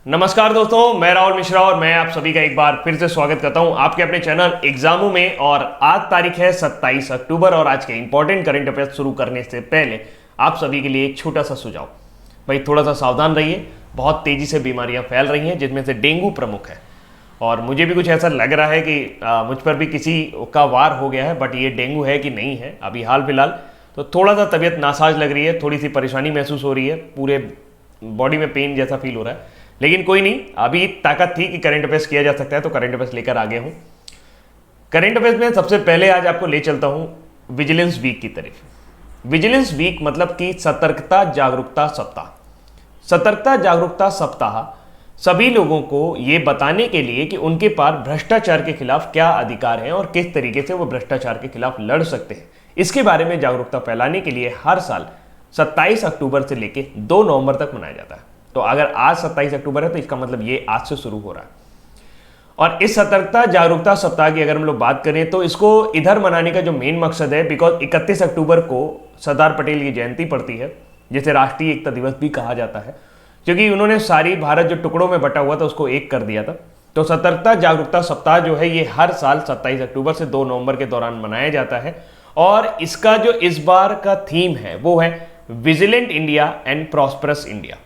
नमस्कार दोस्तों, मैं राहुल मिश्रा और मैं आप सभी का एक बार फिर से स्वागत करता हूं आपके अपने चैनल एग्जामों में। और आज तारीख है 27 अक्टूबर और आज के इंपॉर्टेंट करंट अफेयर्स शुरू करने से पहले आप सभी के लिए एक छोटा सा सुझाव। भाई थोड़ा सा सावधान रहिए, बहुत तेजी से बीमारियां फैल रही हैं जिसमें से डेंगू प्रमुख है। और मुझे भी कुछ ऐसा लग रहा है कि मुझ पर भी किसी का वार हो गया है, बट ये डेंगू है कि नहीं है अभी हाल फिलहाल। तो थोड़ा सा तबीयत नासाज लग रही है, थोड़ी सी परेशानी महसूस हो रही है, पूरे बॉडी में पेन जैसा फील हो रहा है। लेकिन कोई नहीं, अभी ताकत थी कि करंट अफेयर्स किया जा सकता है तो करंट अफेयर्स लेकर आ गया हूं। करंट अफेयर्स में सबसे पहले आज आपको ले चलता हूं विजिलेंस वीक की तरफ। विजिलेंस वीक मतलब कि सतर्कता जागरूकता सप्ताह। सतर्कता जागरूकता सप्ताह सभी लोगों को यह बताने के लिए कि उनके पास भ्रष्टाचार के खिलाफ क्या अधिकार हैं और किस तरीके से वो भ्रष्टाचार के खिलाफ लड़ सकते हैं, इसके बारे में जागरूकता फैलाने के लिए हर साल 27 अक्टूबर से लेकर 2 नवंबर तक मनाया जाता है। तो अगर आज 27 अक्टूबर है तो इसका मतलब ये आज से शुरू हो रहा है। और इस सतर्कता जागरूकता सप्ताह की अगर हम लोग बात करें तो इसको इधर मनाने का जो मेन मकसद है, बिकॉज 31 अक्टूबर को सरदार पटेल की जयंती पड़ती है, जिसे राष्ट्रीय एकता दिवस भी कहा जाता है, क्योंकि उन्होंने सारी भारत जो टुकड़ों में बटा हुआ था उसको एक कर दिया था। तो सतर्कता जागरूकता सप्ताह जो है ये हर साल 27 अक्टूबर से 2 नवंबर के दौरान मनाया जाता है। और इसका जो इस बार का थीम है वो है vigilant India and prosperous India,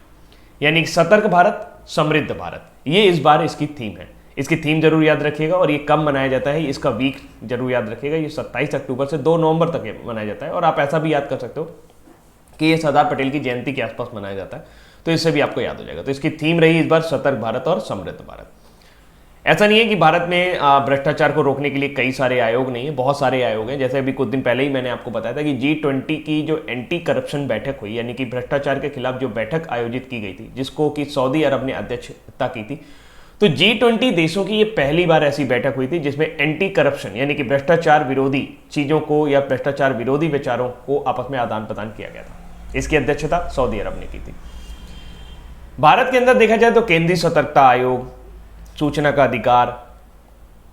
यानी सतर्क भारत समृद्ध भारत। ये इस बार इसकी थीम है। इसकी थीम जरूर याद रखिएगा। और ये कब मनाया जाता है, इसका वीक जरूर याद रखिएगा। ये 27 अक्टूबर से 2 नवंबर तक मनाया जाता है। और आप ऐसा भी याद कर सकते हो कि ये सरदार पटेल की जयंती के आसपास मनाया जाता है, तो इससे भी आपको याद हो जाएगा। तो इसकी थीम रही इस बार सतर्क भारत और समृद्ध भारत। ऐसा नहीं है कि भारत में भ्रष्टाचार को रोकने के लिए कई सारे आयोग नहीं है, बहुत सारे आयोग हैं। जैसे अभी कुछ दिन पहले ही मैंने आपको बताया था कि G20 की जो एंटी करप्शन बैठक हुई, यानी कि भ्रष्टाचार के खिलाफ जो बैठक आयोजित की गई थी, जिसको कि सऊदी अरब ने अध्यक्षता की थी। तो G20 देशों की ये पहली बार ऐसी बैठक हुई थी जिसमें एंटी करप्शन यानी कि भ्रष्टाचार विरोधी चीजों को या भ्रष्टाचार विरोधी विचारों को आपस में आदान प्रदान किया गया था। इसकी अध्यक्षता सऊदी अरब ने की थी। भारत के अंदर देखा जाए तो केंद्रीय सतर्कता आयोग, सूचना का अधिकार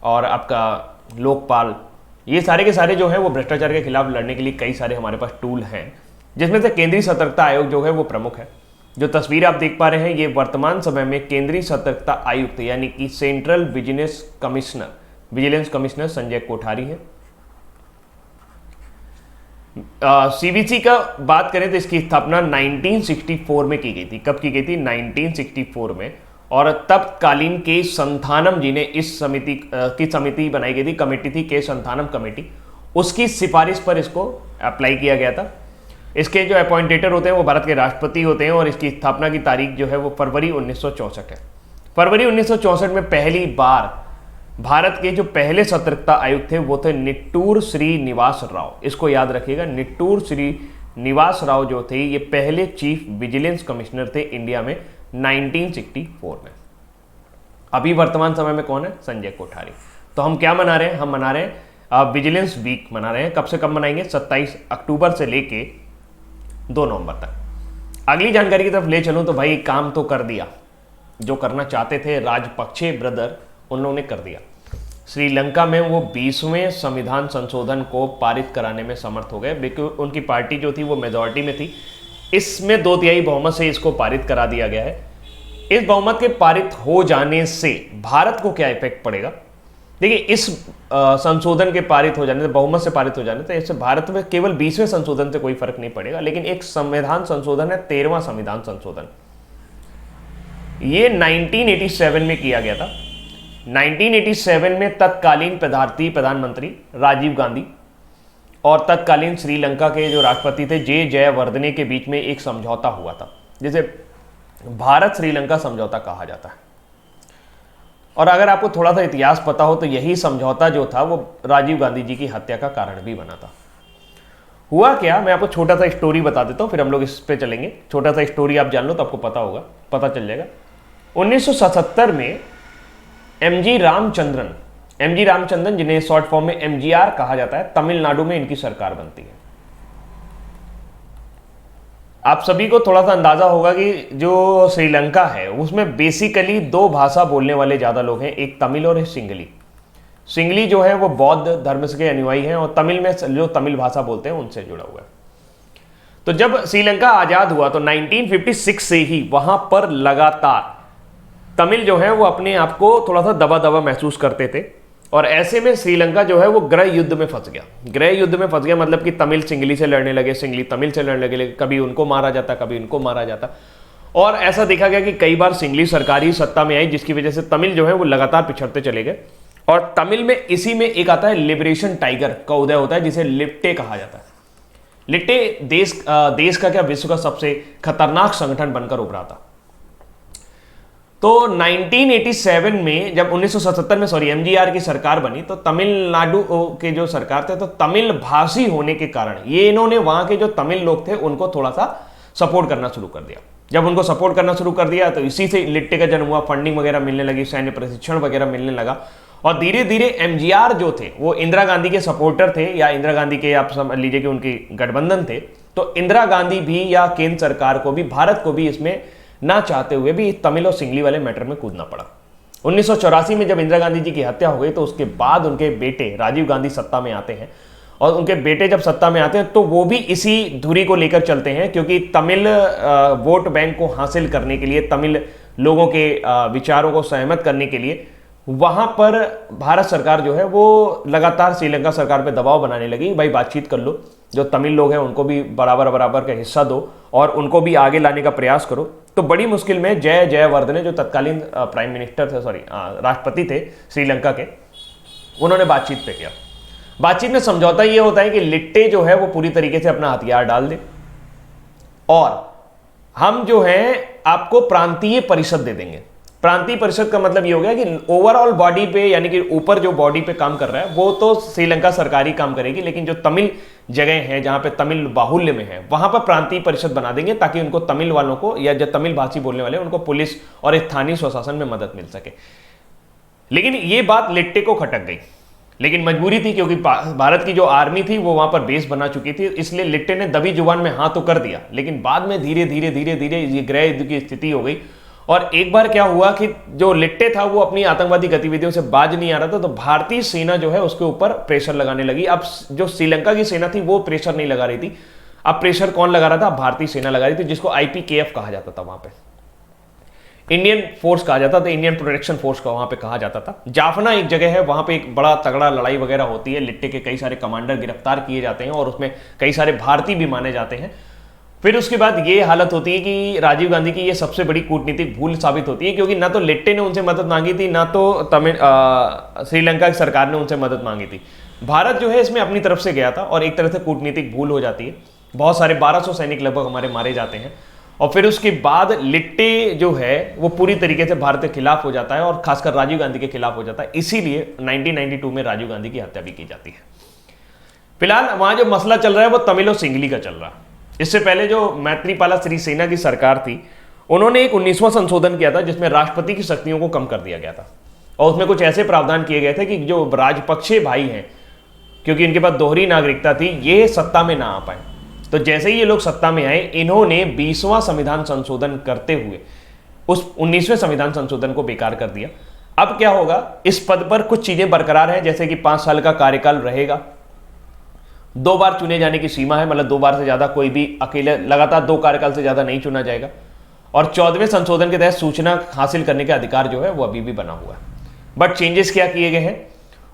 और आपका लोकपाल, ये सारे के सारे जो है वो भ्रष्टाचार के खिलाफ लड़ने के लिए कई सारे हमारे पास टूल हैं, जिसमें से केंद्रीय सतर्कता आयोग जो है वो प्रमुख है। जो तस्वीर आप देख पा रहे हैं ये वर्तमान समय में केंद्रीय सतर्कता आयुक्त यानी कि central vigilance commissioner Sanjay Kothari है। सीबीसी का बात करें तो इसकी स्थापना 1964 में की गई थी। कब की गई थी? 1964 में। और तत्कालीन के संथानम जी ने इस समिति बनाई गई थी, कमेटी थी के संथानम कमेटी, उसकी सिफारिश पर इसको अप्लाई किया गया था। इसके जो अपॉइंटेटर होते हैं वो भारत के राष्ट्रपति होते हैं और इसकी स्थापना की तारीख जो है वो फरवरी 1964 है। फरवरी 1964 में पहली बार भारत के जो पहले सतर्कता आयुक्त थे वो थे निट्टूर श्रीनिवास राव। इसको याद रखिएगा, निट्टूर श्रीनिवास राव जो थे ये पहले चीफ विजिलेंस कमिश्नर थे इंडिया में 1964 में। अभी वर्तमान समय में कौन है? संजय कोठारी। तो हम क्या मना रहे हैं? हम मना रहे हैं विजिलेंस वीक मना रहे हैं। कब से कब मनाएंगे? 27 अक्टूबर से लेके 2 नवंबर तक। अगली जानकारी की तरफ ले चलूं तो भाई काम तो कर दिया, जो करना चाहते थे राजपक्षे ब्रदर उन्होंने कर दिया। श्रीलंका में वो 20वें संविधान संशोधन को पारित कराने में समर्थ हो गए, बिकॉज उनकी पार्टी जो थी वो मेजॉरिटी में थी। इसमें 2/3 बहुमत से इसको पारित करा दिया गया है। इस बहुमत के पारित हो जाने से भारत को क्या इफेक्ट पड़ेगा? देखिए, इस संशोधन के पारित हो जाने से, बहुमत से पारित हो जाने से, इससे भारत में केवल 20वें संशोधन से कोई फर्क नहीं पड़ेगा। लेकिन एक संविधान संशोधन है, 13वां संविधान संशोधन, ये 1987 में किया गया था। 1987 में तत्कालीन प्रधानमंत्री राजीव गांधी और तत्कालीन श्रीलंका के जो राष्ट्रपति थे जे जयवर्धने के बीच में एक समझौता हुआ था, जिसे भारत श्रीलंका समझौता कहा जाता है। और अगर आपको थोड़ा सा इतिहास पता हो तो यही समझौता जो था वो राजीव गांधी जी की हत्या का कारण भी बना था। हुआ क्या, मैं आपको छोटा सा स्टोरी बता देता हूं, फिर हम लोग इस पे चलेंगे। छोटा सा स्टोरी आप जान लो तो आपको पता चल जाएगा। 1977 में एमजी रामचंद्रन, जिन्हें शॉर्ट फॉर्म में एमजीआर कहा जाता है, तमिलनाडु में इनकी सरकार बनती है। आप सभी को थोड़ा सा अंदाजा होगा कि जो श्रीलंका है उसमें बेसिकली 2 भाषा बोलने वाले ज्यादा लोग हैं, एक तमिल और एक सिंगली। सिंगली जो है वो बौद्ध धर्म के अनुयायी हैं और तमिल में जो तमिल भाषा बोलते हैं उनसे जुड़ा हुआ है। तो जब श्रीलंका आजाद हुआ तो 1956 से ही वहां पर लगातार तमिल जो है वो अपने आप को थोड़ा सा दबा दबा महसूस करते थे, और ऐसे में श्रीलंका जो है वो गृह युद्ध में फंस गया। गृह युद्ध में फंस गया मतलब कि तमिल सिंगली से लड़ने लगे, सिंगली तमिल से लड़ने लगे, कभी उनको मारा जाता, कभी उनको मारा जाता। और ऐसा देखा गया कि कई बार सिंगली सरकार ही सत्ता में आई, जिसकी वजह से तमिल जो है वो लगातार पिछड़ते चले गए। और तमिल में इसी में एक आता है लिबरेशन टाइगर का उदय होता है, जिसे लिप्टे कहा जाता है। लिट्टे देश का क्या विश्व का सबसे खतरनाक संगठन बनकर उभरा था। तो 1987 में जब 1977 में एमजीआर की सरकार बनी, तो तमिलनाडु के जो सरकार थे, तो तमिल भाषी होने के कारण ये इन्होंने वहां के जो तमिल लोग थे उनको थोड़ा सा सपोर्ट करना शुरू कर दिया। जब उनको सपोर्ट करना शुरू कर दिया तो इसी से लिट्टे का जन्म हुआ, फंडिंग वगैरह मिलने लगी, सैन्य प्रशिक्षण वगैरह मिलने लगा। और धीरे धीरे एमजीआर जो थे वो इंदिरा गांधी के सपोर्टर थे, या इंदिरा गांधी के आप समझ लीजिए कि उनकी गठबंधन थे। तो इंदिरा गांधी भी या केंद्र सरकार को भी, भारत को भी इसमें ना चाहते हुए भी तमिल और सिंगली वाले मैटर में कूदना पड़ा। 1984 में जब इंदिरा गांधी जी की हत्या हो गई, तो उसके बाद उनके बेटे राजीव गांधी सत्ता में आते हैं। और उनके बेटे जब सत्ता में आते हैं तो वो भी इसी धुरी को लेकर चलते हैं, क्योंकि तमिल वोट बैंक को हासिल करने के लिए, तमिल लोगों के विचारों को सहमत करने के लिए वहां पर भारत सरकार जो है वो लगातार श्रीलंका सरकार पे दबाव बनाने लगी। भाई बातचीत कर लो, जो तमिल लोग हैं उनको भी बराबर बराबर का हिस्सा दो और उनको भी आगे लाने का प्रयास करो। तो बड़ी मुश्किल में जयवर्धने जो तत्कालीन प्राइम मिनिस्टर थे, राष्ट्रपति थे श्रीलंका के, उन्होंने बातचीत पे किया। बातचीत में समझौता ये होता है कि लिट्टे जो है वो पूरी तरीके से अपना हथियार डाल दे, और हम जो है आपको प्रांतीय परिषद दे देंगे। प्रांतीय परिषद का मतलब ये हो गया कि ओवरऑल बॉडी पे, यानी कि ऊपर जो बॉडी पे काम कर रहा है वो तो श्रीलंका सरकार ही काम करेगी, लेकिन जो तमिल जगह है जहां पे तमिल बाहुल्य में है वहां पर प्रांतीय परिषद बना देंगे, ताकि उनको तमिल वालों को या जो तमिल भाषी बोलने वाले उनको पुलिस और स्थानीय स्वशासन में मदद मिल सके। लेकिन ये बात लिट्टे को खटक गई, लेकिन मजबूरी थी, क्योंकि भारत की जो आर्मी थी वो वहां पर बेस बना चुकी थी। इसलिए लिट्टे ने दबी जुबान में हाँ तो कर दिया, लेकिन बाद में धीरे धीरे धीरे धीरे ये गृह युद्ध की स्थिति हो गई। और एक बार क्या हुआ कि जो लिट्टे था वो अपनी आतंकवादी गतिविधियों से बाज नहीं आ रहा था, तो भारतीय सेना जो है उसके ऊपर प्रेशर लगाने लगी। अब जो श्रीलंका की सेना थी वो प्रेशर नहीं लगा रही थी, अब प्रेशर कौन लगा रहा था? भारतीय सेना लगा रही थी, जिसको आईपीकेएफ कहा जाता था। वहां पे इंडियन फोर्स कहा जाता था, इंडियन प्रोटेक्शन फोर्स का वहां पे कहा जाता था। जाफना एक जगह है, वहां पे एक बड़ा तगड़ा लड़ाई वगैरह होती है, लिट्टे के कई सारे कमांडर गिरफ्तार किए जाते हैं और उसमें कई सारे भारतीय भी माने जाते हैं। फिर उसके बाद ये हालत होती है कि राजीव गांधी की ये सबसे बड़ी कूटनीतिक भूल साबित होती है, क्योंकि ना तो लिट्टे ने उनसे मदद मांगी थी, ना तो श्रीलंका की सरकार ने उनसे मदद मांगी थी। भारत जो है इसमें अपनी तरफ से गया था और एक तरह से कूटनीतिक भूल हो जाती है। बहुत सारे 1200 सैनिक लगभग हमारे मारे जाते हैं, और फिर उसके बाद लिट्टे जो है वो पूरी तरीके से भारत के खिलाफ हो जाता है और खासकर राजीव गांधी के खिलाफ हो जाता है। इसीलिए 1992 में राजीव गांधी की हत्या भी की जाती है। फिलहाल वहां जो मसला चल रहा है वो तमिल और सिंगली का चल रहा है। इससे पहले जो मैत्रीपाला सिरिसेना की सरकार थी, उन्होंने एक 19वां संशोधन किया था जिसमें राष्ट्रपति की शक्तियों को कम कर दिया गया था, और उसमें कुछ ऐसे प्रावधान किए गए थे कि जो राजपक्षे भाई हैं, क्योंकि इनके पास दोहरी नागरिकता थी, ये सत्ता में ना आ पाए। तो जैसे ही ये लोग सत्ता में आए, इन्होंने 20वां संविधान संशोधन करते हुए उस 19वें संविधान संशोधन को बेकार कर दिया। अब क्या होगा, इस पद पर कुछ चीजें बरकरार हैं, जैसे कि 5 साल का कार्यकाल रहेगा, 2 बार चुने जाने की सीमा है, मतलब 2 बार से ज्यादा कोई भी अकेले लगातार 2 कार्यकाल से ज्यादा नहीं चुना जाएगा, और 14वें संशोधन के तहत सूचना हासिल करने के अधिकार जो है वो अभी भी बना हुआ है। बट चेंजेस क्या किए गए हैं?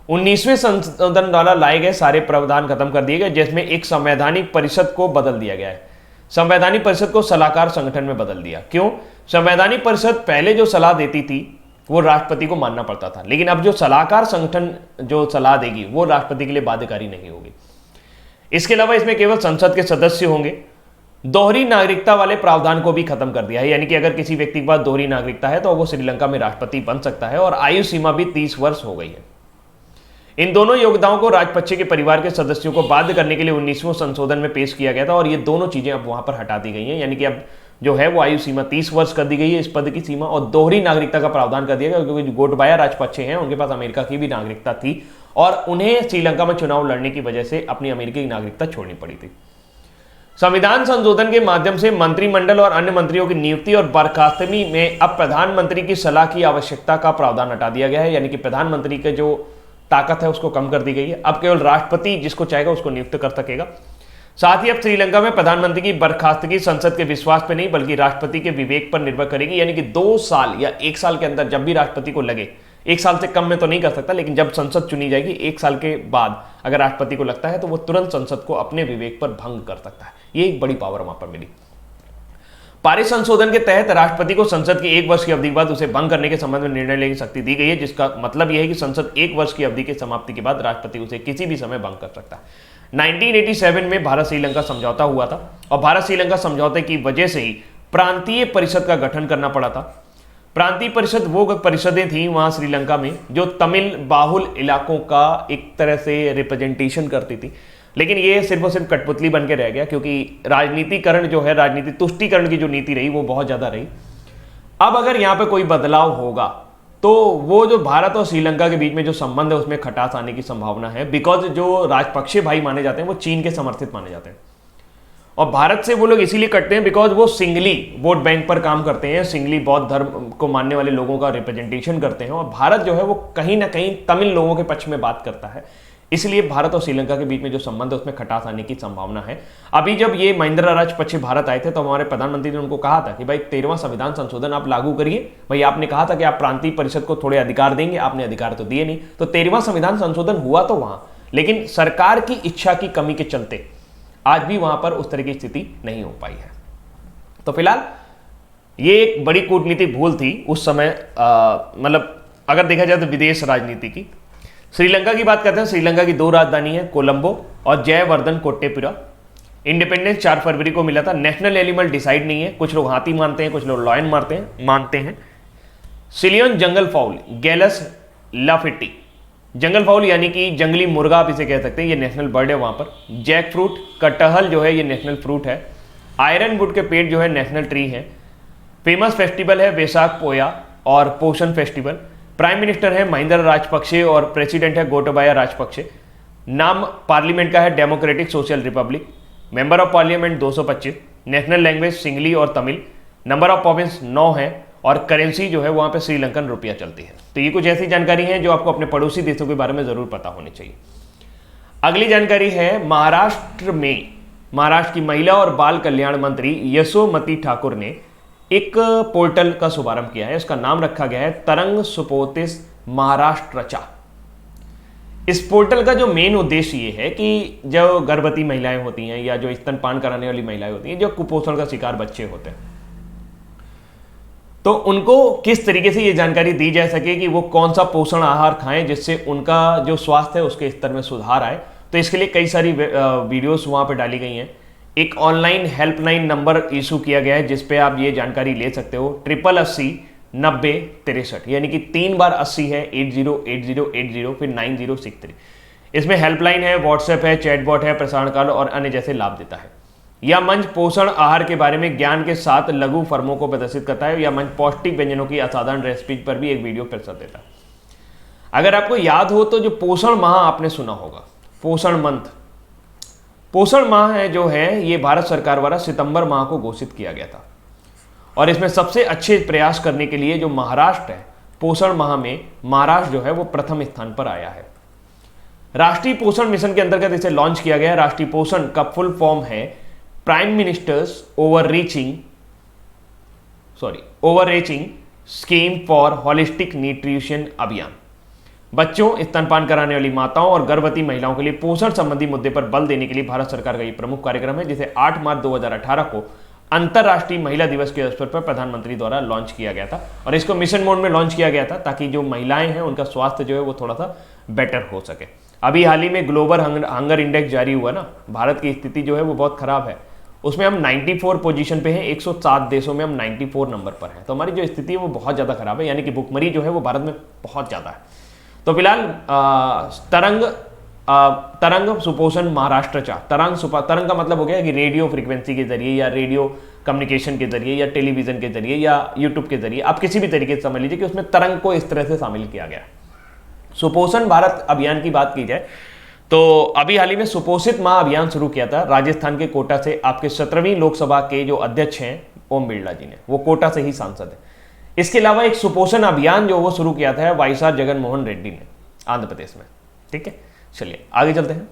19वें संशोधन द्वारा लाए गए सारे प्रावधान खत्म कर दिए गए, जिसमें एक संवैधानिक परिषद को बदल दिया गया है। संवैधानिक परिषद को सलाहकार संगठन में बदल दिया। क्यों? संवैधानिक परिषद पहले जो सलाह देती थी वो राष्ट्रपति को मानना पड़ता था, लेकिन अब जो सलाहकार संगठन जो सलाह देगी वो राष्ट्रपति के लिए बाध्यकारी नहीं होगी। इसके अलावा इसमें केवल संसद के सदस्य होंगे। दोहरी नागरिकता वाले प्रावधान को भी खत्म कर दिया है, यानी कि अगर किसी व्यक्ति के पास दोहरी नागरिकता है तो वो श्रीलंका में राष्ट्रपति बन सकता है, और आयु सीमा भी 30 वर्ष हो गई है। इन दोनों योगदाओं को राजपक्षे के परिवार के सदस्यों को बाध्य करने के लिए 19वें संशोधन में पेश किया गया था, और ये दोनों चीजें अब वहां पर हटा दी गई हैं, यानी कि अब जो है वो आयु सीमा 30 वर्ष कर दी गई है इस पद की सीमा, और दोहरी नागरिकता का प्रावधान कर दिया गया, क्योंकि जो गोटबाया राजपक्षे हैं उनके पास अमेरिका की भी नागरिकता थी और उन्हें श्रीलंका में चुनाव लड़ने की वजह से अपनी अमेरिकी नागरिकता छोड़नी पड़ी थी। संविधान संशोधन के माध्यम से मंत्रिमंडल और अन्य मंत्रियों की नियुक्ति और बर्खास्तगी में अब प्रधानमंत्री की सलाह की आवश्यकता का प्रावधान हटा दिया गया है, यानी कि प्रधानमंत्री के जो ताकत है उसको कम कर दी गई है। अब केवल राष्ट्रपति जिसको चाहेगा उसको नियुक्त कर सकेगा। साथ ही अब श्रीलंका में प्रधानमंत्री की बर्खास्तगी संसद के विश्वास पर नहीं बल्कि राष्ट्रपति के विवेक पर निर्भर करेगी, यानी कि 2 साल या 1 साल के अंदर जब भी राष्ट्रपति को लगे, 1 साल से कम में तो नहीं कर सकता, लेकिन जब संसद चुनी जाएगी 1 साल के बाद अगर राष्ट्रपति को लगता है तो वो तुरंत संसद को अपने विवेक पर भंग कर सकता है। ये एक बड़ी पावर वहां पर मिली। पारित संशोधन के तहत राष्ट्रपति को संसद की 1 वर्ष की अवधि के बाद उसे भंग करने के संबंध में निर्णय लेने की शक्ति दी गई है, जिसका मतलब यह है कि संसद 1 वर्ष की अवधि की समाप्ति के बाद राष्ट्रपति उसे किसी भी समय भंग कर सकता है। 1987 में भारत श्रीलंका समझौता हुआ था और भारत श्रीलंका समझौते की वजह से ही प्रांतीय परिषद का गठन करना पड़ा था। प्रांतीय परिषद वो परिषदें थी वहां श्रीलंका में जो तमिल बाहुल इलाकों का एक तरह से रिप्रेजेंटेशन करती थी, लेकिन ये सिर्फ और सिर्फ कठपुतली बन के रह गया, क्योंकि राजनीतिकरण जो है, राजनीति तुष्टीकरण की जो नीति रही वो बहुत ज्यादा रही। अब अगर यहाँ पे कोई बदलाव होगा तो वो जो भारत और श्रीलंका के बीच में जो संबंध है उसमें खटास आने की संभावना है, बिकॉज जो राजपक्षे भाई माने जाते हैं वो चीन के समर्थित माने जाते हैं और भारत से वो लोग इसीलिए कटते हैं बिकॉज वो सिंगली वोट बैंक पर काम करते हैं, सिंगली बौद्ध धर्म को मानने वाले लोगों का रिप्रेजेंटेशन करते हैं और भारत जो है वो कहीं ना कहीं तमिल लोगों के पक्ष में बात करता है, इसलिए भारत और श्रीलंका के बीच में जो संबंध है उसमें खटास आने की संभावना है। अभी जब ये महिंद्रा राजपक्षे भारत आए थे तो हमारे प्रधानमंत्री ने उनको कहा था कि भाई 13वां संविधान संशोधन आप लागू करिए। भाई आपने कहा था कि आप प्रांतीय परिषद को थोड़े अधिकार देंगे, आपने अधिकार तो दिए नहीं। तो 13वां संविधान संशोधन हुआ तो वहां, लेकिन सरकार की इच्छा की कमी के चलते आज भी वहां पर उस तरह की स्थिति नहीं हो पाई है। तो फिलहाल ये एक बड़ी कूटनीतिक भूल थी उस समय, मतलब अगर देखा जाए तो विदेश राजनीति की। श्रीलंका की बात करते हैं। श्रीलंका की 2 राजधानी है, कोलंबो और जयवर्धन कोट्टेपुरा। इंडिपेंडेंस 4 फरवरी को मिला था। नेशनल एनिमल डिसाइड नहीं है, कुछ लोग हाथी मानते हैं, कुछ लोग लॉयन मानते हैं। Ceylon jungle fowl Gallus lafayettii, jungle fowl यानी कि जंगली मुर्गा आप इसे कह सकते हैं, ये नेशनल बर्ड है वहां पर। जैक फ्रूट, कटहल जो है ये नेशनल फ्रूट है। आयरन वुड के पेड़ जो है नेशनल ट्री है। फेमस फेस्टिवल है वैशाख पोया और पोषण फेस्टिवल। प्राइम मिनिस्टर है महिंद्रा राजपक्षे और प्रेसिडेंट है गोटाबाया राजपक्षे। नाम पार्लियामेंट का है democratic social Republic. Member of parliament 225। National language singly और तमिल। नंबर ऑफ प्रोविंस 9 है और करेंसी जो है वहां पे श्रीलंकन रुपया चलती है। तो ये कुछ ऐसी जानकारी है जो आपको अपने पड़ोसी देशों के बारे में जरूर पता होनी चाहिए। अगली जानकारी है महाराष्ट्र में, महाराष्ट्र की महिला और बाल कल्याण मंत्री यशोमती ठाकुर ने एक पोर्टल का शुभारंभ किया है। उसका नाम रखा गया है तरंग सुपोतिस महाराष्ट्रचा। इस पोर्टल का जो मेन उद्देश्य ये है कि जो गर्भवती महिलाएं होती हैं या जो स्तनपान कराने वाली महिलाएं होती हैं, जो कुपोषण का शिकार बच्चे होते हैं, तो उनको किस तरीके से ये जानकारी दी जा सके कि वो कौन सा पोषण आहार खाएं जिससे उनका जो स्वास्थ्य है उसके स्तर में सुधार आए। तो इसके लिए कई सारी वीडियोस वहां पर डाली गई हैं। एक ऑनलाइन हेल्पलाइन नंबर इशू किया गया है जिसपे आप ये जानकारी ले सकते हो, 80809063, यानी कि 3 बार 80 है, 808080 फिर 9063। इसमें हेल्पलाइन है, व्हाट्सएप है, चैटबॉट है, प्रसारण काल और अन्य जैसे लाभ देता है। यह मंच पोषण आहार के बारे में ज्ञान के साथ लघु फर्मों को प्रदर्शित करता है। यह मंच पौष्टिक व्यंजनों की असाधारण रेसिपीज पर भी एक वीडियो प्रस्तुत देता है। अगर आपको याद हो तो जो पोषण माह आपने सुना होगा, पोषण मंथ, पोषण माह है जो है ये भारत सरकार द्वारा सितंबर माह को घोषित किया गया था और इसमें सबसे अच्छे प्रयास करने के लिए जो महाराष्ट्र है, पोषण माह में महाराष्ट्र जो है वो प्रथम स्थान पर आया है। राष्ट्रीय पोषण मिशन के अंतर्गत इसे लॉन्च किया गया है। राष्ट्रीय पोषण का फुल फॉर्म है prime minister's overarching scheme for holistic nutrition Abhiyan. बच्चों, स्तनपान कराने वाली माताओं और गर्भवती महिलाओं के लिए पोषण संबंधी मुद्दे पर बल देने के लिए भारत सरकार का ये प्रमुख कार्यक्रम है, जिसे 8 मार्च 2018 को अंतर्राष्ट्रीय महिला दिवस के अवसर पर प्रधानमंत्री द्वारा लॉन्च किया गया था और इसको मिशन मोड में लॉन्च किया गया था ताकि जो महिलाएं हैं उनका स्वास्थ्य जो है वो थोड़ा सा बेटर हो सके। अभी हाल ही में ग्लोबल हंगर इंडेक्स जारी हुआ ना, भारत की स्थिति जो है वो बहुत खराब है। उसमें हम 94 पोजीशन पे हैं, 107 देशों में हम 94 नंबर पर हैं। तो हमारी जो स्थिति है वो बहुत ज़्यादा खराब है, यानी कि भुखमरी जो है वो भारत में बहुत ज़्यादा है। तो फिलहाल तरंग सुपोषण महाराष्ट्र चा, तरंग का मतलब हो गया कि रेडियो फ्रीक्वेंसी के जरिए या रेडियो कम्युनिकेशन के जरिए या टेलीविजन के जरिए या यूट्यूब के जरिए, आप किसी भी तरीके से समझ लीजिए कि उसमें तरंग को इस तरह से शामिल किया गया। सुपोषण भारत अभियान की बात की जाए तो अभी हाल ही में सुपोषित माह अभियान शुरू किया था राजस्थान के कोटा से। आपके 17वीं लोकसभा के जो अध्यक्ष हैं ओम बिरला जी ने, वो कोटा से ही सांसद है। इसके अलावा एक सुपोषण अभियान जो वो शुरू किया था वाईएसआर जगन मोहन रेड्डी ने आंध्र प्रदेश में। ठीक है, चलिए आगे चलते हैं।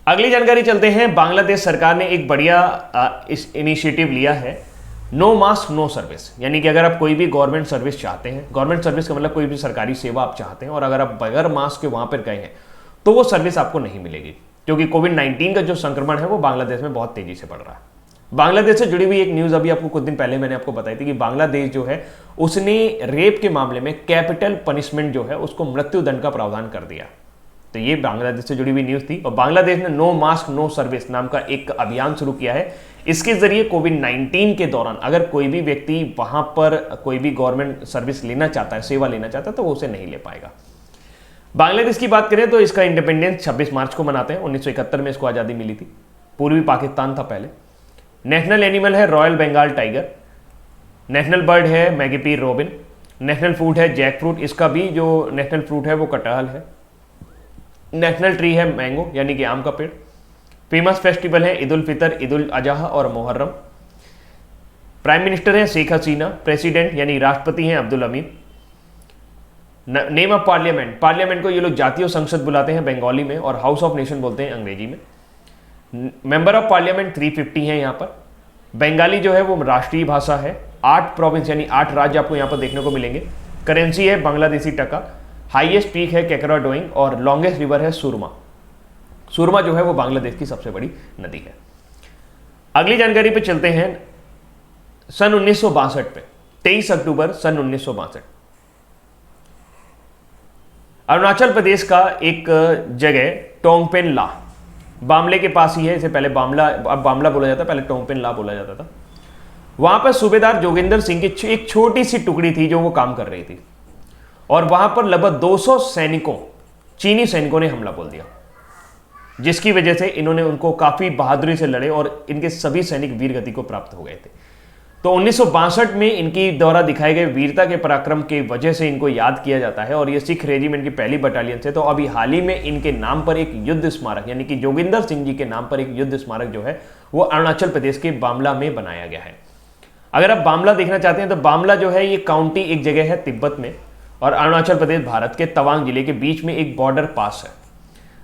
अगली जानकारी चलते हैं। बांग्लादेश सरकार ने एक बढ़िया इस इनिशिएटिव लिया है, नो मास्क नो सर्विस। यानी कि अगर आप कोई भी गवर्नमेंट सर्विस चाहते हैं, गवर्नमेंट सर्विस का मतलब कोई भी सरकारी सेवा आप चाहते हैं, और अगर आप बगैर मास्क के वहां पर गए हैं तो वो सर्विस आपको नहीं मिलेगी, क्योंकि कोविड-19 का जो संक्रमण है वो बांग्लादेश में बहुत तेजी से बढ़ रहा है। बांग्लादेश से जुड़ी हुई एक न्यूज अभी आपको कुछ दिन पहले मैंने आपको बताई थी कि बांग्लादेश जो है उसने रेप के मामले में कैपिटल पनिशमेंट जो है उसको मृत्यु दंड का प्रावधान कर दिया। तो ये बांग्लादेश से जुड़ी हुई न्यूज थी। और बांग्लादेश ने नो मास्क नो सर्विस नाम का एक अभियान शुरू किया है। इसके जरिए कोविड-19 के दौरान अगर कोई भी व्यक्ति वहां पर कोई भी गवर्नमेंट सर्विस लेना चाहता है, सेवा लेना चाहता है, तो वो उसे नहीं ले पाएगा। बांग्लादेश की बात करें तो इसका इंडिपेंडेंस 26 मार्च को मनाते हैं। 1971 में इसको आज़ादी मिली थी। पूर्वी पाकिस्तान था पहले। नेशनल एनिमल है royal Bengal tiger. National bird है मैगपी रोबिन। नेशनल फ्रूट है जैक फ्रूट, इसका भी जो नेशनल फ्रूट है वो कटहल है। नेशनल ट्री है मैंगो यानी कि आम का पेड़। फेमस फेस्टिवल है ईद उल फितर, ईद उल अजहा और मुहर्रम। प्राइम मिनिस्टर है शेख हसीना। प्रेसिडेंट यानी राष्ट्रपति हैं Abdul Hamid. Name of parliament, parliament को ये लोग जातीय संसद बुलाते हैं बंगाली में, और हाउस ऑफ नेशन बोलते हैं अंग्रेजी में। मेंबर ऑफ पार्लियामेंट 350 है यहाँ पर। बंगाली जो है वो राष्ट्रीय भाषा है। 8 प्रोविंस यानी 8 राज्य आपको यहाँ पर देखने को मिलेंगे। करेंसी है बांग्लादेशी टका। हाईएस्ट पीक है केकरा डोइंग, और लॉन्गेस्ट रिवर है सुरमा। सुरमा जो है वो बांग्लादेश की सबसे बड़ी नदी है। अगली जानकारी पे चलते हैं। सन 1962 पे 23 अक्टूबर सन 1962 अरुणाचल प्रदेश का एक जगह टोंगपेन ला, बामले के पास ही है। इसे पहले बामला, अब बामला बोला जाता, पहले टोंगपेन ला बोला जाता था। वहां पर सूबेदार जोगिंदर सिंह की एक छोटी सी टुकड़ी थी जो वो काम कर रही थी, और वहां पर लगभग 200 सैनिकों, चीनी सैनिकों ने हमला बोल दिया, जिसकी वजह से इन्होंने उनको काफी बहादुरी से लड़े और इनके सभी सैनिक वीर गति को प्राप्त हो गए थे। तो 1962 में इनकी द्वारा दिखाए गए वीरता के पराक्रम की वजह से इनको याद किया जाता है, और ये सिख रेजिमेंट की पहली बटालियन से। तो अभी हाल ही में इनके नाम पर एक युद्ध स्मारक यानी कि जोगिंदर सिंह जी के नाम पर एक युद्ध स्मारक जो है वो अरुणाचल प्रदेश के बामला में बनाया गया है। अगर आप बामला देखना चाहते हैं तो बामला जो है ये काउंटी एक जगह है तिब्बत में, और अरुणाचल प्रदेश भारत के तवांग जिले के बीच में एक बॉर्डर पास है।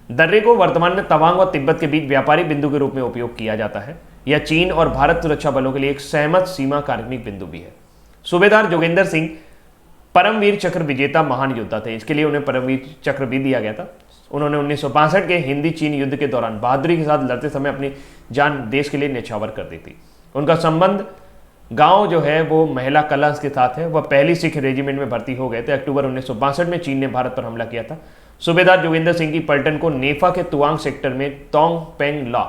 दर्रे को वर्तमान में तवांग और तिब्बत के बीच व्यापारिक बिंदु के रूप में उपयोग किया जाता है। यह चीन और भारत सुरक्षा बलों के लिए एक सहमत सीमा कार्मिक बिंदु भी है। सूबेदार जोगिंदर सिंह परमवीर चक्र विजेता महान योद्धा थे, इसके लिए उन्हें परमवीर चक्र भी दिया गया था। उन्होंने 1962 के हिंदी चीन युद्ध के दौरान बहादुरी के साथ लड़ते समय अपनी जान देश के लिए न्यौछावर कर दी थी। उनका संबंध गांव जो है वो महिला कलश के साथ है। वह पहली सिख रेजिमेंट में भर्ती हो गए थे। अक्टूबर 1962 में चीन ने भारत पर हमला किया था। सूबेदार जोगिंदर सिंह की पलटन को नेफा के तुआंग सेक्टर में तोंग पेंग ला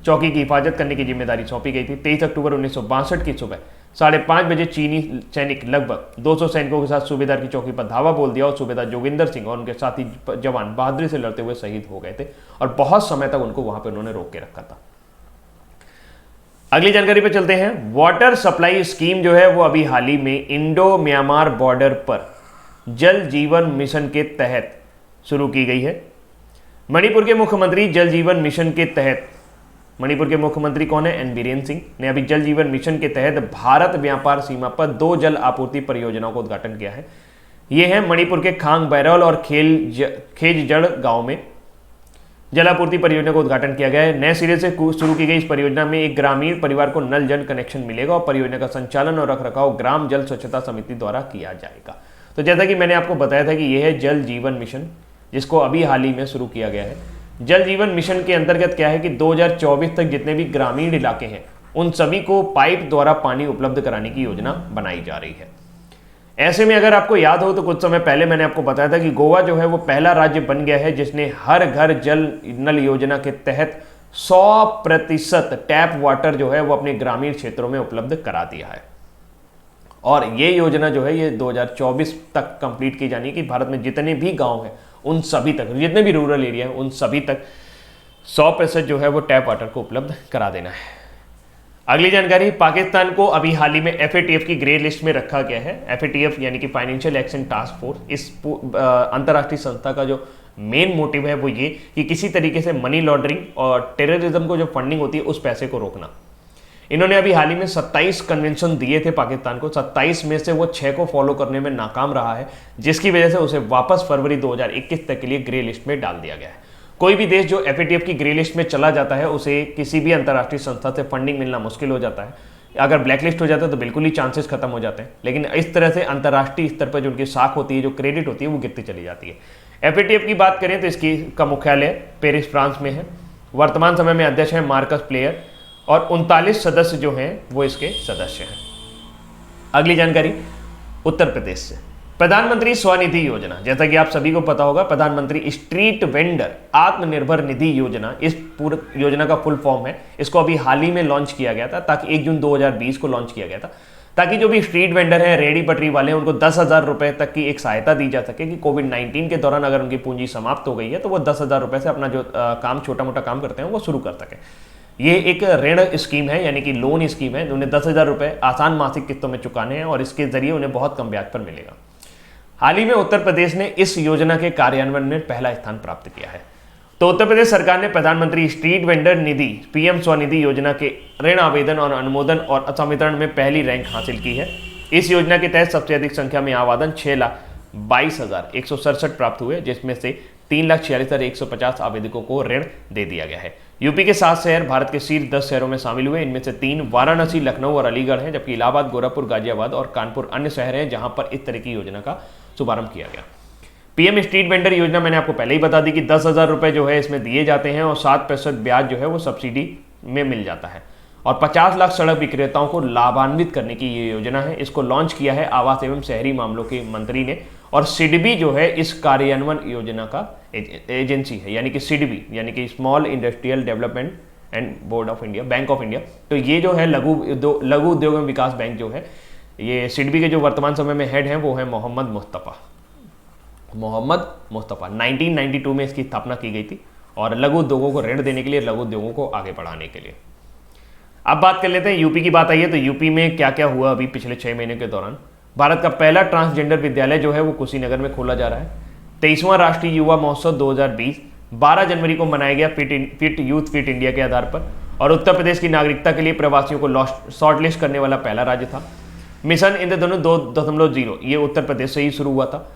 चौकी की हिफाजत करने की जिम्मेदारी सौंपी गई थी। 23 अक्टूबर 1962 की सुबह 5:30 बजे चीनी सैनिक लगभग 200 सैनिकों के साथ सूबेदार की चौकी पर धावा बोल दिया, और सूबेदार जोगिंदर सिंह और उनके साथी जवान बहादुरी से लड़ते हुए शहीद हो गए थे, और बहुत समय तक उनको वहां पर उन्होंने रोक के रखा था। अगली जानकारी पे चलते हैं। वाटर सप्लाई स्कीम जो है वो अभी हाल ही में इंडो म्यांमार बॉर्डर पर जल जीवन मिशन के तहत शुरू की गई है। मणिपुर के मुख्यमंत्री जल जीवन मिशन के तहत, मणिपुर के मुख्यमंत्री कौन है? एन बीरेन सिंह ने अभी जल जीवन मिशन के तहत भारत व्यापार सीमा पर 2 जल आपूर्ति परियोजनाओं का उद्घाटन किया है। ये है मणिपुर के खांग बैरल और खेजजड़ गांव में जल आपूर्ति परियोजना का उद्घाटन किया गया है। नए सिरे से शुरू की गई इस परियोजना में एक ग्रामीण परिवार को नल जल कनेक्शन मिलेगा, और परियोजना का संचालन और रखरखाव ग्राम जल स्वच्छता समिति द्वारा किया जाएगा। तो जैसा कि मैंने आपको बताया था कि यह है जल जीवन मिशन, जिसको अभी हाल ही में शुरू किया गया है। जल जीवन मिशन के अंतर्गत क्या है कि 2024 तक जितने भी ग्रामीण इलाके हैं उन सभी को पाइप द्वारा पानी उपलब्ध कराने की योजना बनाई जा रही है। ऐसे में अगर आपको याद हो तो कुछ समय पहले मैंने आपको बताया था कि गोवा जो है वो पहला राज्य बन गया है जिसने हर घर जल नल योजना के तहत 100% टैप वाटर जो है वो अपने ग्रामीण क्षेत्रों में उपलब्ध करा दिया है। और ये योजना जो है ये 2024 तक कंप्लीट की जानी है कि भारत में जितने भी गांव हैं उन सभी तक, जितने भी रूरल एरिया हैं उन सभी तक 100% जो है वो टैप वाटर को उपलब्ध करा देना है। अगली जानकारी, पाकिस्तान को अभी हाल ही में FATF की ग्रे लिस्ट में रखा गया है। FATF यानी कि फाइनेंशियल एक्शन टास्क फोर्स, इस अंतर्राष्ट्रीय संस्था का जो मेन मोटिव है वो ये कि किसी तरीके से मनी लॉन्ड्रिंग और टेररिज्म को जो फंडिंग होती है उस पैसे को रोकना। इन्होंने अभी हाल ही में 27 कन्वेंशन दिए थे पाकिस्तान को। 27 में से वो 6 को फॉलो करने में नाकाम रहा है, जिसकी वजह से उसे वापस फरवरी 2021 तक के लिए ग्रे लिस्ट में डाल दिया गया है। कोई भी देश जो एफएटीएफ की ग्रे लिस्ट में चला जाता है उसे किसी भी अंतर्राष्ट्रीय संस्था से फंडिंग मिलना मुश्किल हो जाता है। अगर ब्लैकलिस्ट हो जाता है तो बिल्कुल ही चांसेस खत्म हो जाते हैं। लेकिन इस तरह से अंतर्राष्ट्रीय स्तर पर जो उनकी साख होती है, जो क्रेडिट होती है, वो गिरती चली जाती है। एफएटीएफ की बात करें तो इसकी का मुख्यालय पेरिस फ्रांस में है। वर्तमान समय में अध्यक्ष हैं मार्कस प्लेयर और 39 सदस्य जो हैं वो इसके सदस्य हैं। अगली जानकारी उत्तर प्रदेश से, प्रधानमंत्री स्वनिधि योजना। जैसा कि आप सभी को पता होगा, प्रधानमंत्री स्ट्रीट वेंडर आत्मनिर्भर निधि योजना इस पूरी योजना का फुल फॉर्म है। इसको अभी हाल ही में लॉन्च किया गया था, ताकि 1 जून 2020 को लॉन्च किया गया था, ताकि जो भी स्ट्रीट वेंडर हैं, रेडी पटरी वाले हैं, उनको 10,000 रुपए तक की एक सहायता दी जा सके कि कोविड-19 के दौरान अगर उनकी पूंजी समाप्त हो गई है तो वो 10,000 रुपए से अपना जो काम, छोटा मोटा काम करते हैं, वो शुरू कर सके। ये एक ऋण स्कीम है, यानी कि लोन स्कीम है। उन्हें 10,000 रुपए आसान मासिक किस्तों में चुकाने हैं और इसके जरिए उन्हें बहुत कम ब्याज पर मिलेगा। हाल ही में उत्तर प्रदेश ने इस योजना के कार्यान्वयन में पहला स्थान प्राप्त किया है। तो उत्तर प्रदेश सरकार ने प्रधानमंत्री स्ट्रीट वेंडर निधि पीएम स्वनिधि योजना के ऋण आवेदन और अनुमोदन और संवितरण में पहली रैंक हासिल की है। इस योजना के तहत सबसे अधिक संख्या में आवेदन 6,22,167 प्राप्त हुए, जिसमें से 3,46,150 आवेदकों को ऋण दे दिया गया है। यूपी के 7 शहर भारत के शीर्ष 10 शहरों में शामिल हुए। इनमें से 3 वाराणसी, लखनऊ और अलीगढ़ हैं, जबकि इलाहाबाद, गोरखपुर, गाजियाबाद और कानपुर अन्य शहर हैं जहां पर इस तरह की योजना का शुभारंभ किया गया। पीएम स्ट्रीट वेंडर योजना मैंने आपको पहले ही बता दी कि 10,000 रुपए जो है इसमें दिए जाते हैं और 7% ब्याज जो है वो सब्सिडी में मिल जाता है। और 50 लाख सड़क विक्रेताओं को लाभान्वित करने की ये योजना है। इसको लॉन्च किया है आवास एवं शहरी मामलों के मंत्री ने। और सिडबी जो है इस कार्यान्वयन योजना का एजेंसी है, यानी कि सिडबी यानी कि small industrial development and board of India, bank of India. तो ये जो है लघु उद्योग एवं विकास बैंक जो है, ये सिडबी के जो वर्तमान समय में हेड हैं वो है मोहम्मद मुस्तफ़ा। 1992 में इसकी स्थापना की गई थी और लघु उद्योगों को ऋण देने के लिए, लघु उद्योगों को आगे बढ़ाने के लिए। अब बात कर लेते हैं यूपी की। बात आई है तो यूपी में क्या क्या हुआ अभी पिछले 6 महीने के दौरान। भारत का पहला ट्रांसजेंडर विद्यालय जो है वो कुशीनगर में खोला जा रहा है। 23वां राष्ट्रीय युवा महोत्सव 2020 12 जनवरी को मनाया गया फिट इंडिया के आधार पर। और उत्तर प्रदेश की नागरिकता के लिए प्रवासियों को शॉर्टलिस्ट करने वाला पहला राज्य था। मिशन इंद्रधनुष 2.0 ये उत्तर प्रदेश से ही शुरू हुआ था।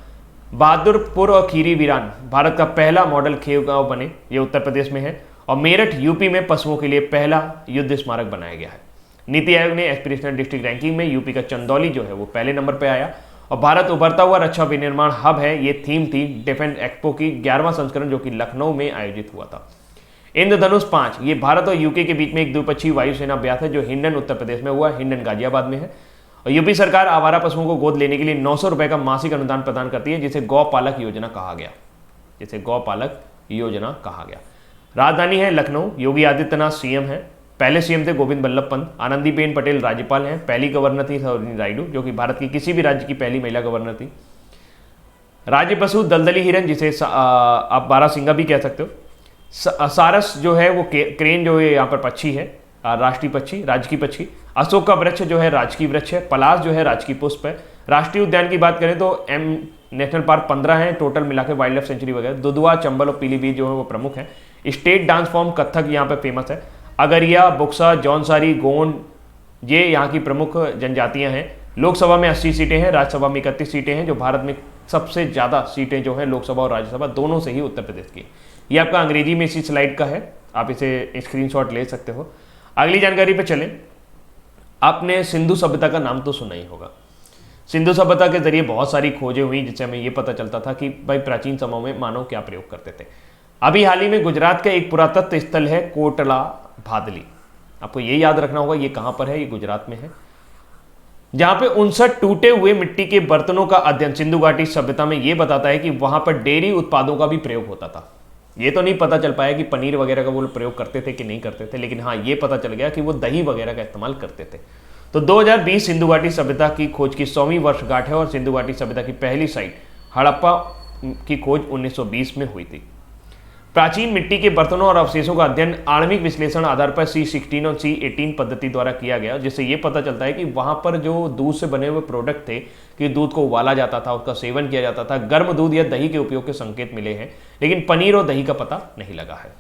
बहादुरपुर और खीरी वीरान भारत का पहला मॉडल खेव गांव बने, ये उत्तर प्रदेश में है। और मेरठ यूपी में पशुओं के लिए पहला युद्ध स्मारक बनाया गया है। नीति आयोग ने एस्पिरेशनल डिस्ट्रिक्ट रैंकिंग में यूपी का चंदौली जो है वो पहले नंबर पर आया। और भारत उभरता हुआ रक्षा विनिर्माण हब है, ये थीम थी डिफेंस एक्सपो की 11वां संस्करण जो कि लखनऊ में आयोजित हुआ था। इंद्रधनुष 5 ये भारत और यूके के बीच में एक द्विपक्षीय वायुसेना अभ्यास है जो हिंडन उत्तर प्रदेश में हुआ। हिंडन गाजियाबाद में है। और यूपी सरकार आवारा पशुओं को गोद लेने के लिए 900 रुपए का मासिक अनुदान प्रदान करती है, जिसे गौपालक योजना कहा गया। राजधानी है लखनऊ। योगी आदित्यनाथ सीएम है। पहले सीएम थे गोविंद बल्लभ पंत। आनंदीबेन पटेल राज्यपाल हैं। पहली गवर्नर थी सरोजिनी नायडू, जो कि भारत की किसी भी राज्य की पहली महिला गवर्नर थी। राज्य पशु दलदली हिरन, जिसे आप बारहसिंगा भी कह सकते हो। सारस जो है वो क्रेन जो है यहाँ पर पक्षी है, राष्ट्रीय पक्षी, राजकीय पक्षी। अशोक का वृक्ष जो है राजकीय वृक्ष है। पलाश जो है राजकीय पुष्प है। राष्ट्रीय उद्यान की बात करें तो नेशनल पार्क 15 हैं टोटल मिला के, वाइल्ड लाइफ सेंचुरी वगैरह। दुधवा, चंबल और पीलीभीत जो है वो प्रमुख है। स्टेट डांस फॉर्म कथक यहाँ पे फेमस है। अगरिया, बुक्सा, जौनसारी, गोंड ये यहाँ की प्रमुख जनजातियाँ हैं। लोकसभा में 80 सीटें हैं, राज्यसभा में 31 सीटें हैं, जो भारत में सबसे ज़्यादा सीटें जो हैं लोकसभा और राज्यसभा दोनों से ही उत्तर प्रदेश की। ये आपका अंग्रेजी में इसी स्लाइड का है, आप इसे स्क्रीनशॉट ले सकते हो। अगली जानकारी पे चलें। आपने सिंधु सभ्यता का नाम तो सुना ही होगा। सिंधु सभ्यता के जरिए बहुत सारी खोजें हुई, जिससे हमें ये पता चलता था कि भाई प्राचीन समय में मानव क्या प्रयोग करते थे। अभी हाल ही में गुजरात का एक पुरातत्व स्थल है कोटला भादली। आपको ये याद रखना होगा ये कहाँ पर है, ये गुजरात में है, जहाँ पे 59 टूटे हुए मिट्टी के बर्तनों का अध्ययन सिंधु घाटी सभ्यता में ये बताता है कि वहां पर डेयरी उत्पादों का भी प्रयोग होता था। ये तो नहीं पता चल पाया कि पनीर वगैरह का वो लोग प्रयोग करते थे कि नहीं करते थे, लेकिन हाँ ये पता चल गया कि वो दही वगैरह का इस्तेमाल करते थे। तो 2020 सिंधु घाटी सभ्यता की खोज की 100वीं वर्षगांठ है और सिंधु घाटी सभ्यता की पहली साइट हड़प्पा की खोज 1920 में हुई थी। प्राचीन मिट्टी के बर्तनों और अवशेषों का अध्ययन आणविक विश्लेषण आधार पर C16 और C18 पद्धति द्वारा किया गया, जिससे ये पता चलता है कि वहां पर जो दूध से बने हुए प्रोडक्ट थे कि दूध को उबाला जाता था, उसका सेवन किया जाता था, गर्म दूध या दही के उपयोग के संकेत मिले हैं, लेकिन पनीर और दही का पता नहीं लगा है।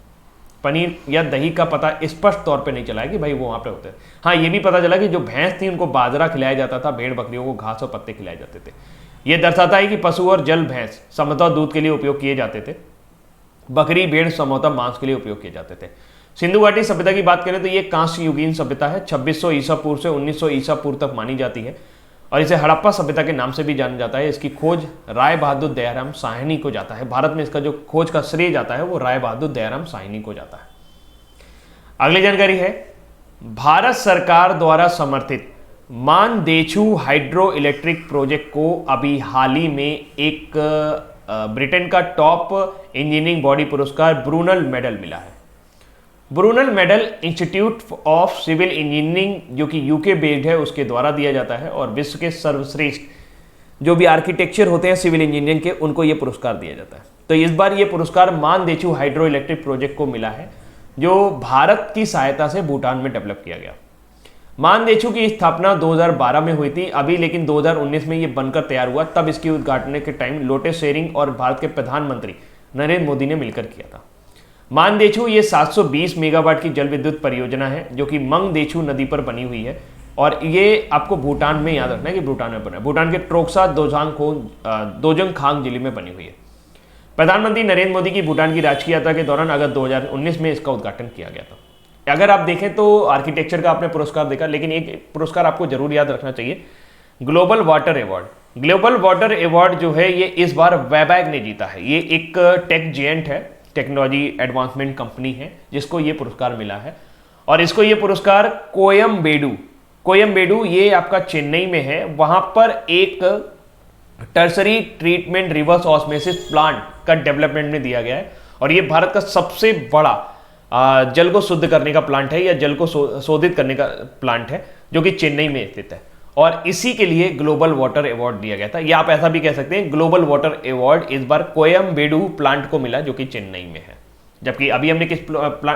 पनीर या दही का पता स्पष्ट तौर पर नहीं चला है कि भाई वो वहां पर होते हैं। हाँ ये भी पता चला कि जो भैंस थी उनको बाजरा खिलाया जाता था, भेड़ बकरियों को घास और पत्ते खिलाए जाते थे। ये दर्शाता है कि पशु और जल भैंस समतः दूध के लिए उपयोग किए जाते थे। बकरी, भेड़ संभवतः मांस के लिए उपयोग किए जाते थे। सिंधु घाटी सभ्यता की बात करें तो ये कांस्य युगीन सभ्यता है, 2600 ईसा पूर्व से 1900 ईसा पूर्व तक मानी जाती है और इसे हड़प्पा सभ्यता के नाम से भी जाना जाता है। इसकी खोज राय बहादुर दयाराम साहनी को जाता है। भारत में इसका जो खोज का श्रेय जाता है वो राय बहादुर दयाराम साहनी को जाता है। अगली जानकारी है, भारत सरकार द्वारा समर्थित मानदेछू हाइड्रो इलेक्ट्रिक प्रोजेक्ट को अभी हाल ही में एक ब्रिटेन का टॉप इंजीनियरिंग बॉडी पुरस्कार ब्रूनल मेडल मिला है। Brunel medal institute of civil engineering जो कि यूके बेस्ड है उसके द्वारा दिया जाता है और विश्व के सर्वश्रेष्ठ जो भी आर्किटेक्चर होते हैं सिविल इंजीनियरिंग के उनको ये पुरस्कार दिया जाता है। तो इस बार ये पुरस्कार मानदेछू हाइड्रो इलेक्ट्रिक प्रोजेक्ट को मिला है जो भारत की सहायता से भूटान में डेवलप किया गया। मानदेछू की स्थापना 2012 में हुई थी अभी, लेकिन 2019 में ये बनकर तैयार हुआ। तब इसकी उद्घाटन के टाइम लोटे शेरिंग और भारत के प्रधानमंत्री नरेंद्र मोदी ने मिलकर किया था। मानदेछू ये 720 मेगावाट की जल विद्युत परियोजना है जो कि मंगदेछू नदी पर बनी हुई है और ये आपको भूटान में याद रखना है कि भूटान में बना है। भूटान के ट्रोक्सा दोजंग खांग जिले में बनी हुई है। प्रधानमंत्री नरेंद्र मोदी की भूटान की राजकीय यात्रा के दौरान अगस्त 2019 में इसका उद्घाटन किया गया था। अगर आप देखें तो आर्किटेक्चर का आपने पुरस्कार देखा, लेकिन एक पुरस्कार आपको जरूर याद रखना चाहिए, global water award. Global water award जो है ये इस बार वेबैग ने जीता है। ये एक टेक जिएंट है, टेक्नोलॉजी एडवांसमेंट कंपनी है जिसको ये पुरस्कार मिला है और इसको ये पुरस्कार कोयम्बेडू ये आपका चेन्नई में है, वहां पर एक tertiary treatment reverse osmosis plant का डेवलपमेंट में दिया गया है और ये भारत का सबसे बड़ा जल को शुद्ध करने का प्लांट है या जल को शोधित करने का प्लांट है जो कि चेन्नई में स्थित है और इसी के लिए ग्लोबल वाटर अवार्ड दिया गया था। या आप ऐसा भी कह सकते हैं ग्लोबल वाटर अवार्ड इस बार कोयम्बेडू प्लांट को मिला जो कि चेन्नई में है। जबकि अभी हमने किस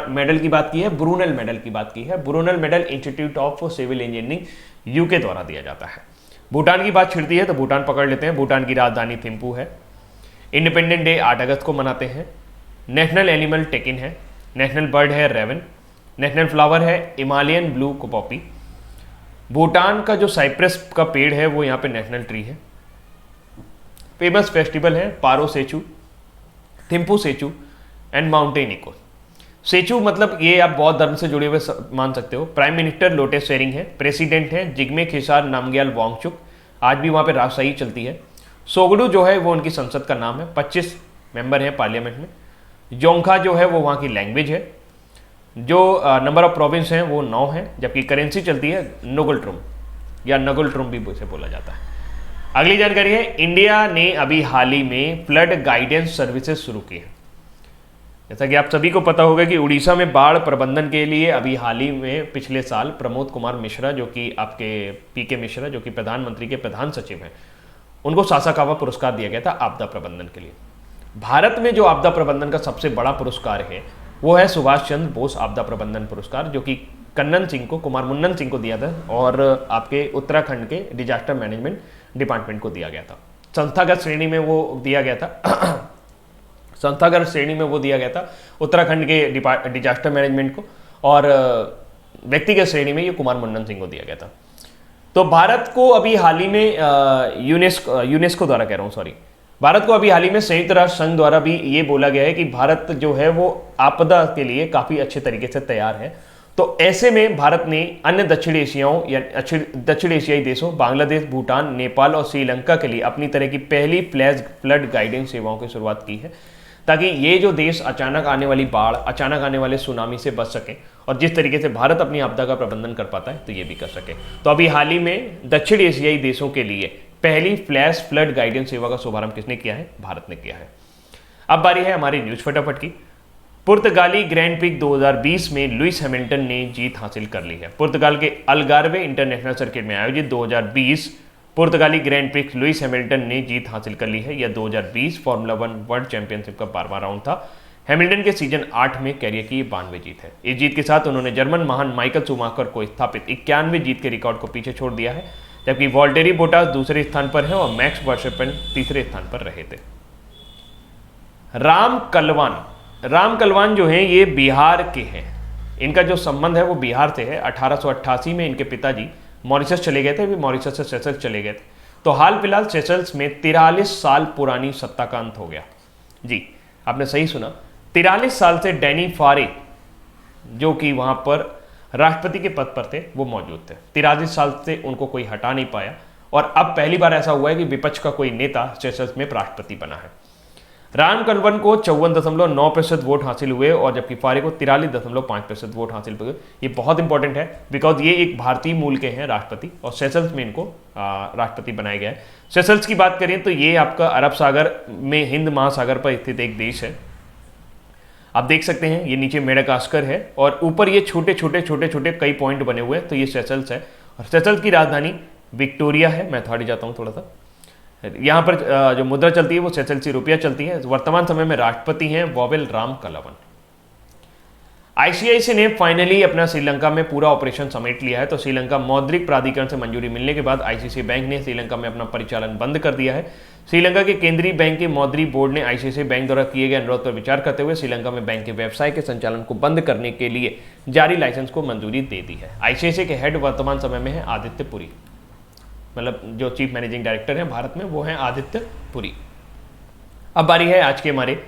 मेडल की बात की है, ब्रूनल मेडल की बात की है। Brunel medal institute of civil engineering UK द्वारा दिया जाता है। भूटान की बात छिड़ती है तो भूटान पकड़ लेते हैं। भूटान की राजधानी थिम्पू है। इंडिपेंडेंट डे 8 अगस्त को मनाते हैं। नेशनल एनिमल टेकिन है। नेशनल बर्ड है रेवन। नेशनल फ्लावर है हिमालयन ब्लू पॉपी। भूटान का जो साइप्रस का पेड़ है वो यहाँ पे नेशनल ट्री है। फेमस फेस्टिवल है Paro Tshechu, Thimphu Tshechu and mountain echo. Tshechu मतलब ये आप बौद्ध धर्म से जुड़े हुए मान सकते हो। प्राइम मिनिस्टर लोटे शेरिंग है। प्रेसिडेंट है जिग्मे खेसार नामग्याल वांगचुक, आज भी वहाँ पे राजशाही चलती है। सोगडू जो है वो उनकी संसद का नाम है, 25 मेंबर हैं पार्लियामेंट में। जोंखा जो है वो वहाँ की लैंग्वेज है। जो नंबर ऑफ प्रोविंस हैं वो 9 है, जबकि करेंसी चलती है नोगल ट्रुम या नगल ट्रुम भी उसे बोला जाता है। अगली जानकारी है, इंडिया ने अभी हाल ही में फ्लड गाइडेंस सर्विसेज शुरू की है। जैसा कि आप सभी को पता होगा कि उड़ीसा में बाढ़ प्रबंधन के लिए अभी हाल ही में पिछले साल प्रमोद कुमार मिश्रा जो कि आपके पीके मिश्रा जो कि प्रधानमंत्री के प्रधान सचिव हैं, उनको सासाकावा पुरस्कार दिया गया था आपदा प्रबंधन के लिए। भारत में जो आपदा प्रबंधन का सबसे बड़ा पुरस्कार है वो है सुभाष चंद्र बोस आपदा प्रबंधन पुरस्कार जो कि कुमार मुन्नन सिंह को दिया था और आपके उत्तराखंड के डिजास्टर मैनेजमेंट डिपार्टमेंट को दिया गया था। संस्थागत श्रेणी में वो दिया गया था उत्तराखंड के डिजास्टर मैनेजमेंट को और व्यक्तिगत श्रेणी में ये कुमार मुन्नन सिंह को दिया गया था। तो भारत को अभी हाल ही में यूनेस्को द्वारा कह रहा हूँ सॉरी भारत को अभी हाल ही में संयुक्त राष्ट्र संघ द्वारा भी ये बोला गया है कि भारत जो है वो आपदा के लिए काफी अच्छे तरीके से तैयार है। तो ऐसे में भारत ने अन्य दक्षिण एशियाई देशों बांग्लादेश, भूटान, नेपाल और श्रीलंका के लिए अपनी तरह की पहली फ्लड गाइडेंस सेवाओं की शुरुआत की है ताकि ये जो देश अचानक आने वाली बाढ़, अचानक आने वाले सुनामी से बच सके और जिस तरीके से भारत अपनी आपदा का प्रबंधन कर पाता है तो ये भी कर सके। तो अभी हाल ही में दक्षिण एशियाई देशों के लिए पहली फ्लैश फ्लड गाइडेंस सेवा का शुभारंभ किसने किया है? भारत ने किया है। अब बारी है हमारी न्यूज फटाफट की। पुर्तगाली ग्रैंड प्रिक्स 2020 में लुइस हैमिल्टन ने जीत हासिल कर ली है। पुर्तगाल के अलगारवे इंटरनेशनल सर्किट में आयोजित 2020 पुर्तगाली ग्रैंड प्रिक्स लुइस हैमिल्टन ने जीत हासिल कर ली है। यह 2020 फॉर्मूला 1 वर्ल्ड चैंपियनशिप का 12वां राउंड था। हैमिल्टन के सीजन 8 में कैरियर की 92वीं जीत है। इस जीत के साथ उन्होंने जर्मन महान माइकल शूमाकर को स्थापित 91वें जीत के रिकॉर्ड को पीछे छोड़ दिया है, जबकि वॉल्टेरी बोटास दूसरे स्थान पर है और मैक्स वर्स्टेपेन तीसरे स्थान पर रहे थे। राम कलवान जो हैं ये बिहार के हैं। इनका जो संबंध है वो बिहार से है। 1888 में इनके पिताजी मॉरिशस चले गए थे, भी मॉरिशस से सेशल्स चले गए थे। तो हाल फिलहाल सेशल्स में 43 साल पुरानी सत्ता का अंत हो गया। जी आपने सही सुना, 43 साल से डैनी फारे जो कि वहां पर राष्ट्रपति के पद पर थे वो मौजूद थे। 43 साल से उनको कोई हटा नहीं पाया और अब पहली बार ऐसा हुआ है कि विपक्ष का कोई नेता सेशल्स में राष्ट्रपति बना है। राम कलवन को 54.9% वोट हासिल हुए और जबकि फारे को 43.5% वोट हासिल हुए। ये बहुत इंपॉर्टेंट है बिकॉज ये एक भारतीय मूल के हैं राष्ट्रपति और सेशल्स में इनको राष्ट्रपति बनाया गया है। सेशल्स की बात करें तो ये आपका अरब सागर में हिंद महासागर पर स्थित एक देश है। आप देख सकते हैं ये नीचे मेडागास्कर है और ऊपर ये छोटे छोटे कई पॉइंट बने हुए हैं, तो ये सेशल्स है और सेशल्स की राजधानी विक्टोरिया है। मैं थोड़ी जाता हूँ थोड़ा सा, यहाँ पर जो मुद्रा चलती है वो सेशल्सी रुपया चलती है। वर्तमान समय में राष्ट्रपति हैं वावेल राम कलावन। आईसीआईसी ने फाइनली अपना श्रीलंका में पूरा ऑपरेशन समेट लिया है। तो श्रीलंका मौद्रिक प्राधिकरण से मंजूरी मिलने के बाद आईसीआईसी बैंक ने श्रीलंका में अपना परिचालन बंद कर दिया है। श्रीलंका के केंद्रीय बैंक के मौद्रिक बोर्ड ने आईसीआईसी बैंक द्वारा किए गए अनुरोध पर विचार करते हुए श्रीलंका में बैंक के व्यवसाय के संचालन को बंद करने के लिए जारी लाइसेंस को मंजूरी दे दी है। आईसीआईसी के हेड वर्तमान समय में है आदित्य पुरी, मतलब जो चीफ मैनेजिंग डायरेक्टर हैं भारत में वो हैं आदित्य पुरी। अब बारी है आज के हमारे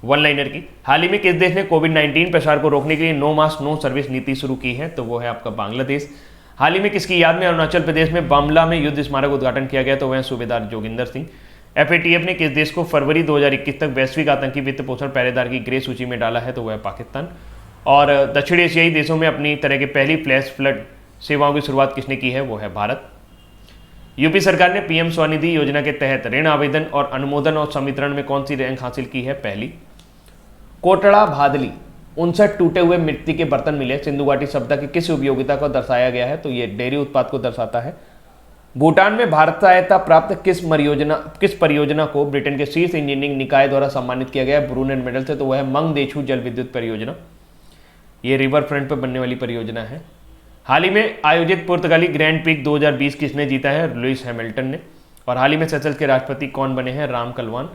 वन लाइनर की। हाल ही में किस देश ने कोविड-19 प्रसार को रोकने के लिए नो मास्क नो सर्विस नीति शुरू की है? तो वो है आपका बांग्लादेश। हाल ही में किसकी याद में अरुणाचल प्रदेश में बामला में युद्ध स्मारक उद्घाटन किया गया? तो वह सूबेदार जोगिंदर सिंह। एफएटीएफ ने किस देश को फरवरी 2021 तक वैश्विक आतंकी वित्त पोषण पहरेदार की ग्रे सूची में डाला है? तो वह पाकिस्तान। और दक्षिण एशियाई देशों में अपनी तरह के पहली फ्लैश फ्लड सेवाओं की शुरुआत किसने की है? वो है भारत। यूपी सरकार ने पीएम स्वनिधि योजना के तहत ऋण आवेदन और अनुमोदन और संवितरण में कौन सी रैंक हासिल की है? पहली। कोटड़ा भादली 59 टूटे हुए मिट्टी के बर्तन मिले सिंधु घाटी सभ्यता की किस उपयोगिता को दर्शाया गया है? तो ये डेयरी उत्पाद को दर्शाता है। भूटान में भारत सहायता प्राप्त किस परियोजना को ब्रिटेन के शीर्ष इंजीनियरिंग निकाय द्वारा सम्मानित किया गया है ब्रूनेट मेडल से? तो वह है मंगदेछू जल विद्युत परियोजना। ये रिवर फ्रंट पर बनने वाली परियोजना है। हाल ही में आयोजित पुर्तगाली ग्रैंड प्रिक्स 2020 किसने जीता है? लुइस हैमिल्टन ने। और हाल ही में सेशल्स के राष्ट्रपति कौन बने हैं? राम कलवान।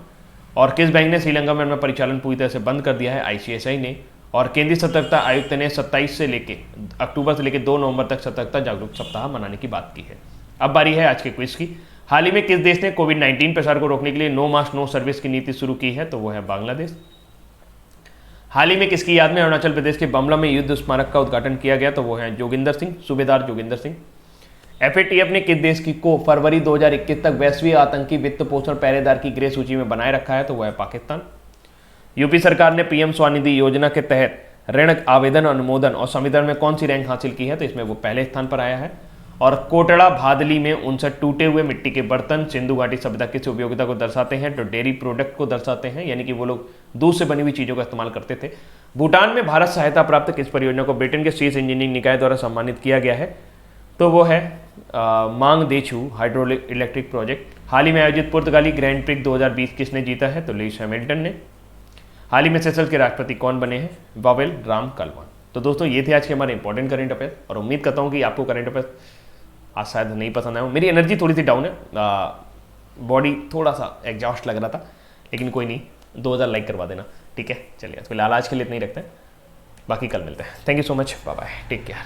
और किस बैंक ने श्रीलंका में अपना परिचालन पूरी तरह से बंद कर दिया है? आईसीआईसीआई ने। और केंद्रीय सतर्कता आयुक्त ने 27 से लेके अक्टूबर से लेकर 2 नवंबर तक सतर्कता जागरूक सप्ताह मनाने की बात की है। अब बारी है आज के क्विज की। हाल ही में किस देश ने कोविड-19 प्रसार को रोकने के लिए नो मास्क नो सर्विस की नीति शुरू की है? तो वो है बांग्लादेश। हाल ही में किसकी याद में अरुणाचल प्रदेश के बमला में युद्ध स्मारक का उद्घाटन किया गया? तो वो है जोगिंदर सिंह, सूबेदार जोगिंदर सिंह। एफएटीएफ ने किस देश की को फरवरी 2021 तक वैश्विक आतंकी वित्त पोषण पहरेदार की ग्रे सूची में बनाए रखा है? तो वह है पाकिस्तान। यूपी सरकार ने पीएम स्वनिधि योजना के तहत ऋण आवेदन, अनुमोदन और संवितरण में कौन सी रैंक हासिल की है? तो इसमें वो पहले स्थान पर आया है। और कोटड़ा भादली में 59 टूटे हुए मिट्टी के बर्तन सिंधु घाटी सभ्यता किस उपयोगिता को दर्शाते हैं? तो डेयरी प्रोडक्ट को दर्शाते हैं, यानी कि वो लोग दूध से बनी हुई चीजों का इस्तेमाल करते थे। भूटान में भारत सहायता प्राप्त किस परियोजना को ब्रिटेन के शीर्ष इंजीनियरिंग निकाय द्वारा सम्मानित किया गया है? तो वो है मांगदेछू हाइड्रो इलेक्ट्रिक प्रोजेक्ट। हाल ही में आयोजित पुर्तगाली ग्रैंड प्रिक्स 2020 किसने जीता है? तो लुइस हैमिल्टन ने। हाल ही में सेशल्स के राष्ट्रपति कौन बने हैं? वावेल राम कलवान। तो दोस्तों ये थे आज के हमारे इंपॉर्टेंट करंट अफेयर और उम्मीद करता हूँ कि आपको करंट अफेयर आज शायद नहीं पसंद आया। मेरी एनर्जी थोड़ी सी डाउन है, बॉडी थोड़ा सा एग्जॉस्ट लग रहा था, लेकिन कोई नहीं, 2000 लाइक करवा देना, ठीक है। चलिए फिलहाल आज के लिए इतना ही रखते हैं, बाकी कल मिलते हैं। Thank you so much, bye bye, take care.